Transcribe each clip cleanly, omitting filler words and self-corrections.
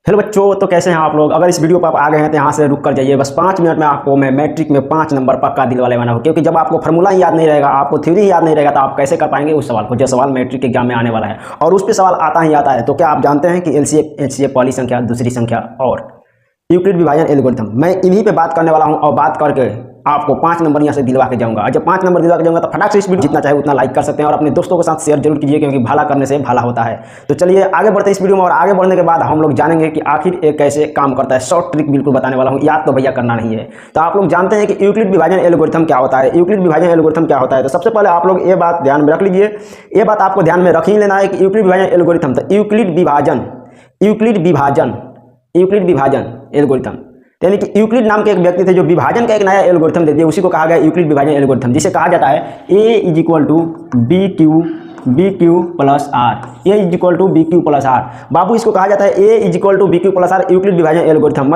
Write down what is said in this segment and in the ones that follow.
Hello बच्चों, तो कैसे हैं आप लोग। अगर इस वीडियो पर आप आ गए हैं तो यहाँ से रुक कर जाइए। बस 5 मिनट में आपको मैं मैट्रिक में 5 नंबर पक्का दिलवाने वाला हूँ। क्योंकि जब आपको फार्मूला ही याद नहीं रहेगा, आपको थ्योरी ही याद नहीं रहेगा, तो आप कैसे कर पाएंगे उस सवाल को, जो सवाल मैट्रिक एग्जाम में आने वाला है। और उस पर सवाल आता ही आता है। तो क्या आप जानते हैं कि एलसीएम, एचसीएफ, पहली संख्या, दूसरी संख्या और यूक्लिड विभाजन एल्गोरिथम, मैं इन्हीं पे बात करने वाला हूँ। और बात करके आपको 5 नंबर यहाँ से दिलवा के जाऊंगा। और जब 5 नंबर दिलवा के जाऊंगा तो फटाक से इस वीडियो जितना चाहे उतना लाइक कर सकते हैं और अपने दोस्तों के साथ शेयर जरूर कीजिए, क्योंकि भला करने से भला होता है। तो चलिए आगे बढ़ते हैं इस वीडियो में। और आगे बढ़ने के बाद हम लोग जानेंगे कि आखिर ये कैसे काम करता है। शॉर्ट ट्रिक बिल्कुल बताने वाला हूँ, याद तो भैया करना नहीं है। तो आप लोग जानते हैं कि यूक्लिड विभाजन एल्गोरिथम क्या होता है। यूक्लिड विभाजन एल्गोरिथम क्या होता है, तो सबसे पहले आप लोग ये बात ध्यान में रख लीजिए। ये बात आपको ध्यान में रख ही लेना है कि यूक्लिड विभाजन एल्गोरिथम, तो यूक्लिड विभाजन एल्गोरिथम, यानी कि यूक्लिड नाम के एक व्यक्ति थे जो विभाजन का एक नया एल्गोरिथम दे दिया। उसी को कहा गया यूक्लिड विभाजन एल्गोरिथम, जिसे कहा जाता है A is equal to B Q plus R. A is equal to B Q plus R. बाबू इसको कहा जाता है A is equal to B Q plus R Euclid विभाजन एल्गोरिथम।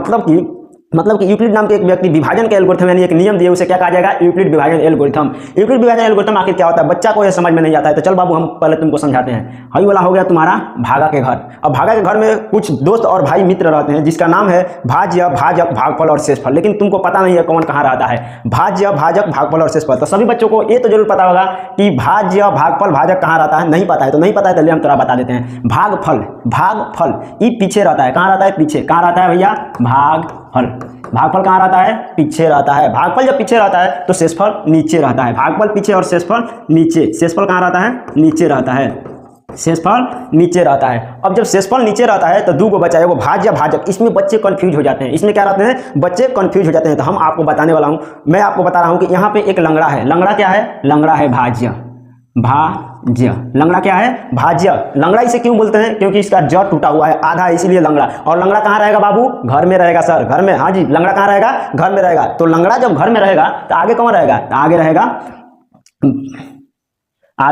मतलब कि यूक्लिड नाम के एक व्यक्ति विभाजन का एल्गोरिथम यानी एक नियम दिए, उसे क्या कहा जाएगा, यूक्लिड विभाजन एल्गोरिथम। यूक्लिड विभाजन एल्गोरिथम आखिर क्या होता है, बच्चा को यह समझ में नहीं आता है। तो चल बाबू हम पहले तुमको समझाते हैं। हई वाला हो गया तुम्हारा भागा के घर। अब भागा के घर में कुछ दोस्त और भाई मित्र रहते हैं, जिसका नाम है भाज्य, भाजक, भागफल और शेषफल। लेकिन तुमको पता नहीं है कौन कहाँ रहता है, भाज्य, भाजक, भागफल और शेषफल। तो सभी बच्चों को ये तो जरूर पता होगा कि भाज्य, भागफल, भाजक कहाँ रहता है। नहीं पता है तो नहीं पता है, चलिए हम थोड़ा बता देते हैं। भागफल ये पीछे रहता है। कहाँ रहता है, पीछे। कहाँ रहता है भैया, भागफल कहाँ रहता है, पीछे रहता है। भागफल जब पीछे रहता है तो शेषफल नीचे रहता है। भागफल पीछे और शेषफल नीचे। शेषफल कहाँ रहता है, नीचे रहता है। शेषफल नीचे रहता है। अब जब शेषफल नीचे रहता है तो दो को बचा है, वो भाज्य, भाजक। इसमें बच्चे कंफ्यूज हो जाते हैं। इसमें क्या रहते हैं, बच्चे कंफ्यूज हो जाते हैं। तो हम आपको बताने वाला हूं, मैं आपको बता रहा हूं कि यहाँ पे एक लंगड़ा है। लंगड़ा क्या है, लंगड़ा है भाज्य। लंगड़ा क्या है, भाज्य। लंगड़ा इसे क्यों बोलते हैं, क्योंकि इसका जड़ टूटा हुआ है, आधा है, इसीलिए लंगड़ा। और लंगड़ा कहाँ रहेगा बाबू, घर में रहेगा सर, घर में। हाँ जी, लंगड़ा कहाँ रहेगा, घर में रहेगा। तो लंगड़ा जब घर में रहेगा तो आगे कौन रहेगा, आगे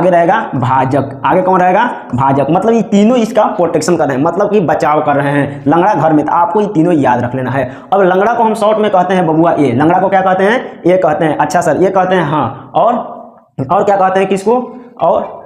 रहेगा भाजक। आगे कौन रहेगा, भाजक। मतलब ये तीनों इसका प्रोटेक्शन कर रहे हैं, मतलब कि बचाव कर रहे हैं। लंगड़ा घर में, तो आपको ये तीनों याद रख लेना है। अब लंगड़ा को हम शॉर्ट में कहते हैं बबुआ ए। लंगड़ा को क्या कहते हैं, ए कहते हैं। अच्छा सर, ये कहते हैं, हाँ। और क्या कहते हैं किसको, और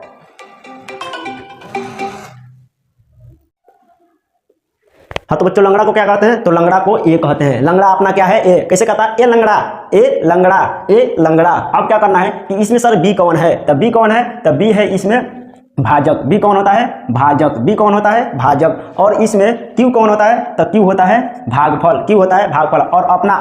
हाँ, तो बच्चों लंगड़ा को क्या कहते हैं, तो लंगड़ा को ए कहते हैं। लंगड़ा अपना क्या है, ए। कैसे कहता है, ए लंगड़ा, ए लंगड़ा, ए लंगड़ा। अब क्या करना है कि इसमें सर बी कौन है, तब बी कौन है, तब बी है इसमें भाजक। बी कौन होता है, भाजक। बी कौन होता है, भाजक। और इसमें क्यू कौन होता है, तो क्यू होता है भागफल। क्यू होता है भागफल। और अपना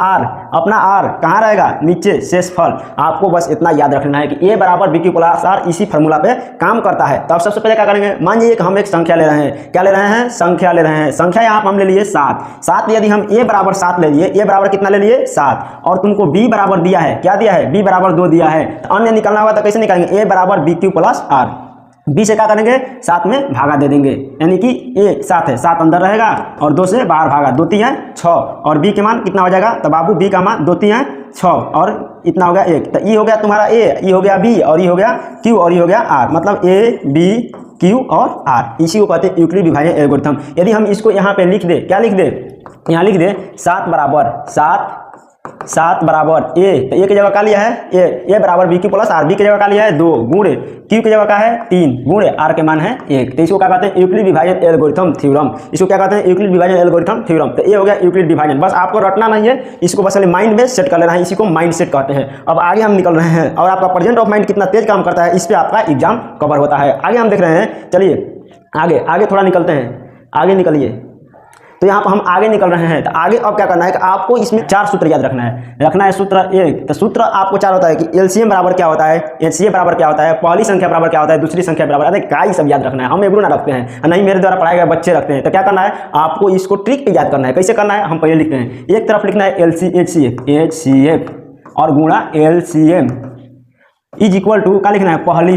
आर कहाँ रहेगा, नीचे, शेषफल। आपको बस इतना याद रखना है कि ए बराबर बी क्यू प्लस आर इसी फार्मूला पे काम करता है। तो अब सबसे पहले क्या करेंगे, मान लीजिए कि हम एक संख्या ले रहे हैं। क्या ले रहे हैं, संख्या ले रहे हैं। संख्या यहाँ पर हम ले लिए 7। यदि हम ए बराबर 7 ले लिए, ए बराबर कितना ले लिए, 7। और तुमको बी बराबर दिया है, क्या दिया है, बी बराबर 2 दिया है। तो अन्य निकलना होगा तो कैसे निकालेंगे, ए बराबर b Q plus r. B से क्या करेंगे, 7 में भागा दे देंगे, यानी कि ए 7 है, 7 अंदर रहेगा और 2 से बाहर भागा, 2 3 6। और बी के मान कितना हो जाएगा, तो बाबू बी का मान 2 3 6 और इतना हो गया 1। तो ई हो गया तुम्हारा ए, ई हो गया बी, और ई हो गया क्यू, और ई हो गया आर। मतलब ए बी क्यू और आर, इसी को कहते हैं यूक्लिड विभाजन एल्गोरिथम। यदि हम इसको यहाँ पे लिख दे, क्या लिख दे, यहाँ लिख दे 7 बराबर ए। तो ए की जगह क्या लिया है, ए बराबर b Q plus r. B की जगह क्या लिया है 2 गुणे, क्यू की जगह क्या है 3 गुणे, आर के मान है 1। तो इसको क्या कहते हैं, यूक्लिड विभाजन एल्गोरिथम थ्योरम। इसको क्या कहते हैं, यूक्लिड विभाजन एल्गोरिथम थ्योरम। तो ये हो गया यूक्लिड विभाजन। बस आपको रटना नहीं है, इसको बस माइंड में सेट कर लेना है। इसी को माइंड सेट कहते हैं। अब आगे हम निकल रहे हैं, और आपका प्रेजेंट ऑफ माइंड कितना तेज काम करता है, इस पर आपका एग्जाम कवर होता है। आगे हम देख रहे हैं, चलिए आगे थोड़ा निकलते हैं, आगे निकलिए। तो यहाँ पर हम आगे निकल रहे हैं। तो आगे अब क्या करना है कि आपको इसमें 4 सूत्र याद रखना है। सूत्र 1। तो सूत्र आपको 4 होता है कि एलसीएम बराबर क्या होता है, एचसीएफ बराबर क्या होता है, पहली संख्या बराबर क्या होता है, दूसरी संख्या बराबर। अरे क्या ही सब याद रखना है, हम एवरू ना रखते हैं, नहीं मेरे द्वारा पढ़ाए गए बच्चे रखते हैं। तो क्या करना है, आपको इसको ट्रिक पे याद करना है। कैसे करना है, हम पहले लिखते हैं, एक तरफ लिखना है एचसीएफ और गुणा एलसीएम इज इक्वल टू क्या लिखना है, पहली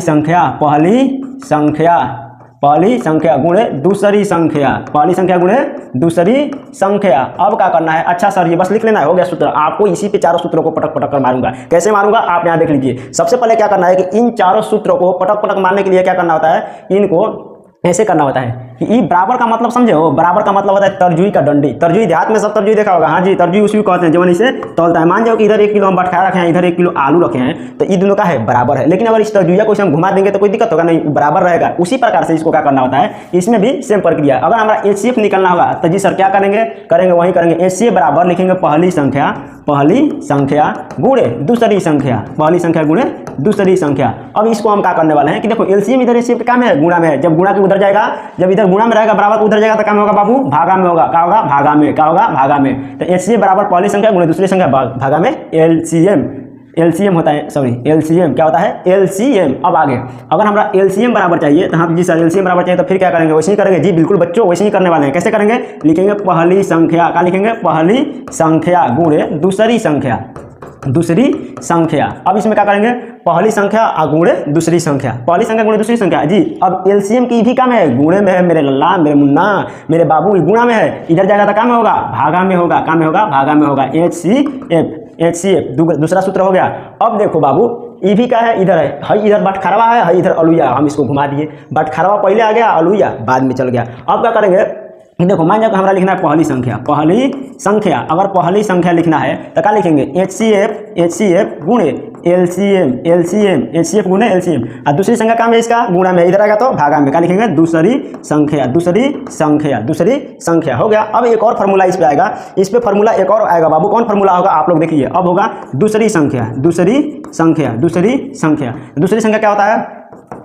संख्या गुणे दूसरी संख्या, पहली संख्या गुणे दूसरी संख्या। अब क्या करना है, अच्छा सर ये बस लिख लेना है, हो गया सूत्र। आपको इसी पे 4 सूत्रों को पटक पटक कर मारूंगा। कैसे मारूंगा आप यहाँ देख लीजिए। सबसे पहले क्या करना है कि इन 4 सूत्रों को पटक पटक मारने के लिए क्या करना होता है, इनको ऐसे करना होता है। कि ई बराबर का मतलब समझे हो, बराबर का मतलब होता है तरजुई का डंडी। तरजुई देहात में सब तरजुई देखा होगा, हाँ जी, तरजुई उसी को कहते हैं जब इसे तौलता है। मान जाओ कि इधर 1 किलो हम बटखरा रखे हैं, इधर 1 किलो आलू रखे हैं, तो ये दोनों का है बराबर है। लेकिन अगर इस तरजुइया को हम घुमा देंगे तो कोई दिक्कत होगा नहीं, बराबर रहेगा। उसी प्रकार से इसको क्या करना होता है, इसमें भी सेम प्रक्रिया। अगर हमारा HCF निकलना होगा तो जी सर क्या करेंगे वही करेंगे। HCF बराबर लिखेंगे पहली संख्या गुणे दूसरी संख्या, पहली संख्या गुणे दूसरी संख्या। अब इसको हम क्या करने वाले हैं कि देखो LCM इधर HCF का काम है गुणा में है, जब गुणा के उधर जाएगा, जब इधर गुणा में रहेगा बराबर उधर जाएगा तो क्या होगा बाबू, भागा में होगा। क्या होगा, भागा में। क्या होगा, भागा में। तो HCF बराबर पहली संख्या गुणे दूसरी संख्या भागा में LCM होता है, सॉरी LCM क्या होता है, LCM। अब आगे अगर हमारा LCM बराबर चाहिए तो हाँ जी सर LCM बराबर चाहिए तो फिर क्या करेंगे, वैसे ही करेंगे जी, बिल्कुल बच्चों वैसे ही करने वाले हैं। कैसे करेंगे, लिखेंगे पहली संख्या, क्या लिखेंगे, पहली संख्या गुणे दूसरी संख्या। अब इसमें क्या करेंगे, पहली संख्या गुणे दूसरी संख्या, पहली संख्या गुणे दूसरी संख्या जी। अब LCM की भी काम है, गुणे में है मेरे लल्ला, मेरे मुन्ना, मेरे बाबू, गुणा में है, इधर जाएगा तो काम होगा, भागा में होगा। काम में होगा, भागा में होगा। HCF दूसरा सूत्र हो गया। अब देखो बाबू ये भी क्या है, इधर है इधर बटखरवा है, इधर अलुया, हम इसको घुमा दिए, बटखरवा पहले आ गया, अलुया बाद में चल गया। अब क्या करेंगे, देखो मान जाओ हमारा लिखना है पहली संख्या। अगर पहली संख्या लिखना है तो क्या लिखेंगे, HCF गुणे LCM गुणे LCM। और दूसरी संख्या काम है इसका गुणा में, इधर आएगा तो भागा में। क्या लिखेंगे, दूसरी संख्या हो गया। अब एक और फार्मूला इस पे आएगा, इस पे फार्मूला एक और आएगा बाबू। कौन फार्मूला होगा आप लोग देखिए, अब होगा दूसरी संख्या क्या होता है,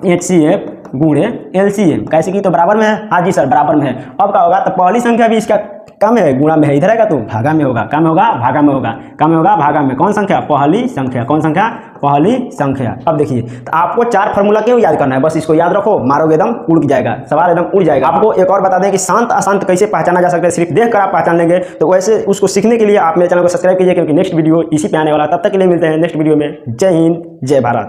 HCF गुणे LCM। कैसे की, तो बराबर में है, हाँ जी सर बराबर में है। अब क्या होगा, तो पहली संख्या भी इसका कम है, गुणा में है, इधर आएगा तो भागा में होगा। कम होगा, भागा में होगा। कम होगा, भागा में। कौन संख्या, पहली संख्या। कौन संख्या, पहली संख्या। अब देखिए तो आपको 4 फार्मूला क्यों याद करना है, बस इसको याद रखो, मारोगे एकदम उड़ जाएगा, सवाल एकदम उड़ जाएगा। आपको एक और बता दें कि शांत अशांत कैसे पहचाना जा सकता है, सिर्फ देख कर आप पहचान लेंगे। तो वैसे उसको सीखने के लिए आप मेरे चैनल को सब्सक्राइब कीजिए, क्योंकि नेक्स्ट वीडियो इसी पे आने वाला। तब तक के लिए मिलते हैं नेक्स्ट वीडियो में। जय हिंद, जय भारत।